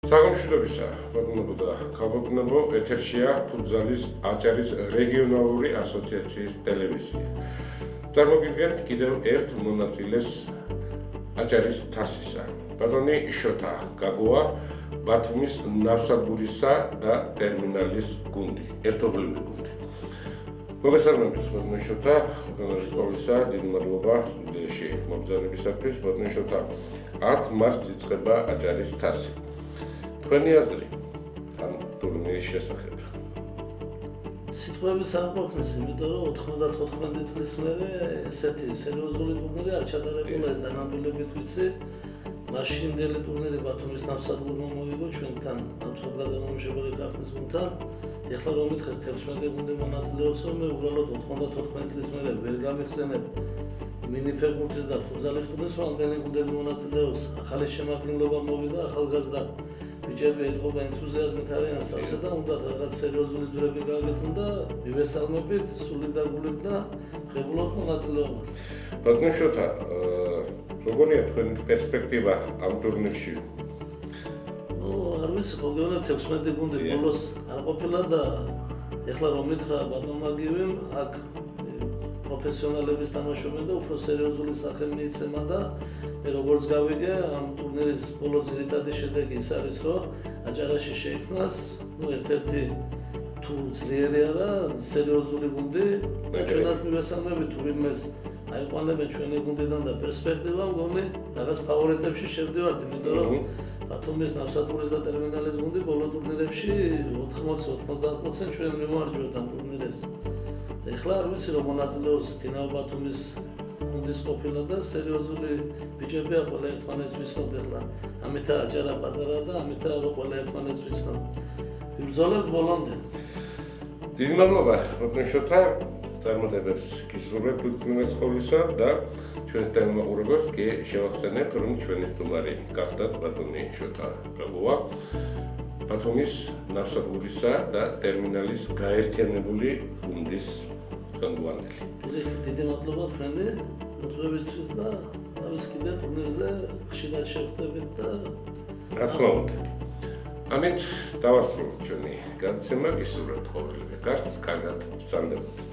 საგამშვიდობისა, ბატონებო და ქალბატონებო, ეთერშია ფუტზალის აჭარის რეგიონალური ასოციაციის ტელევიზია. წარმოგიდგენთ კიდევ ერთ მონაწილეს აჭარის თასისა. ბატონი შოთა გაგოა, ბათუმის ნავსადგურისა და ტერმინალის გუნდი, ერთობლივი გუნდი. მოგესალმებით, ბატონი შოთა, საკუთარი სკოლისა, დიდი მადლობა სტუდიაში მობრძანებისათვის. ბატონი შოთა, 10 მარტს იწყება აჭარის თასი. Თქვენი აზრი ამ ტურნირის შესახებ? სიტყვების არ ყოფნის, იმიტომ რომ 94 წლის მერე ესეთი სერიოზული ტურნირი არ ჩატარებულა, ეს დანამდვილებით ვიცი. მაშინდელი ტურნირი ბათუმის ნავსადგურმა მოიგო ჩვენთან, ავტოგადამამუშავებელი ქართლის გუნდთან. ეხლა რომ მითხეს 16 გუნდი მონაწილეობს, მე უბრალოდ 94 წლის მერე ვერ გამიხსენებ მინიფეგურთის და ფუტზალის ტურნირს, რამდენი გუნდები მონაწილეობს. ახალი შემადგენლობა მოვიდა, ახალგაზრდა ბიჭები ეთყობა ენთუზიაზმით არიან სავსე და უნდათ რაღაც სერიოზული ძვრები გააკეთონ და მივესალმებით სულით და გულით და ხებულობთ მონაწილეობას. ბატონი შოთა, როგორია თქვენი პერსპექტივა ამ ტურნირში? არ ვიცი, ხო გეუბნებ 16 გუნდი ბოლოს არ ყოფილა და ეხლა რომ მითხრა ბატონმა გივიმ, აქ პროფესიონალების თამაშობენ და უფრო სერიოზული სახე მიიცემა და მე როგორც გავიგე, ამ ტურნირის ბოლო ძირითადი შედეგი ის არის, რომ აჭარაში შეიქმნას ერთ-ერთი თუ ძლიერი არა, სერიოზული გუნდი და ჩვენაც მივესალმებით თუ ვინმეს აიყვანებენ ჩვენი გუნდიდან და პერსპექტივა მგონი რაღაც ფავორიტებში შევდივართ, იმიტომ რომ ბათუმის ნავსადგურის და ტერმინალის გუნდი ბოლო ტურნირებში 80-90% ჩვენ მივმარჯვეთ ამ ტურნირებს. ეხლა არ ვიცი რომ მონაწილეობს დინამო ბათუმის გუნდის ყოფილა და სერიოზული ბიჭებია, ყველა ერთმანეთს ვისმოთ ეხლა. ამითაა აჭარა პატარა და ამითაა რომ ყველა ერთმანეთს ვისმოთ. ვიბრძოლებთ ბოლომდე. დიდი მადლობა, ბატონი შოთა, წარმატებებს გისურვებთ თვითმფრინავის ყოვლისა და ჩვენს ტელემაყურებელს კი შევახსენებ, რომ ჩვენი სტუმარი გახდათ ბატონი შოთა გაგოა, ბათუმის ნავსადგურისა და ტერმინალის გაერთიანებული გუნდის ხელმძღვანელი. დიდი მადლობა თქვენი მოწვევისთვის და თავის კიდე ტურნირზე ხშირად შევხვდებით და რა თქმა უნდა. ამით დავასრულოთ ჩვენი გადაცემა, გისურვებთ ყოველივე კარგს, კარგად ბრძანდებოდეთ.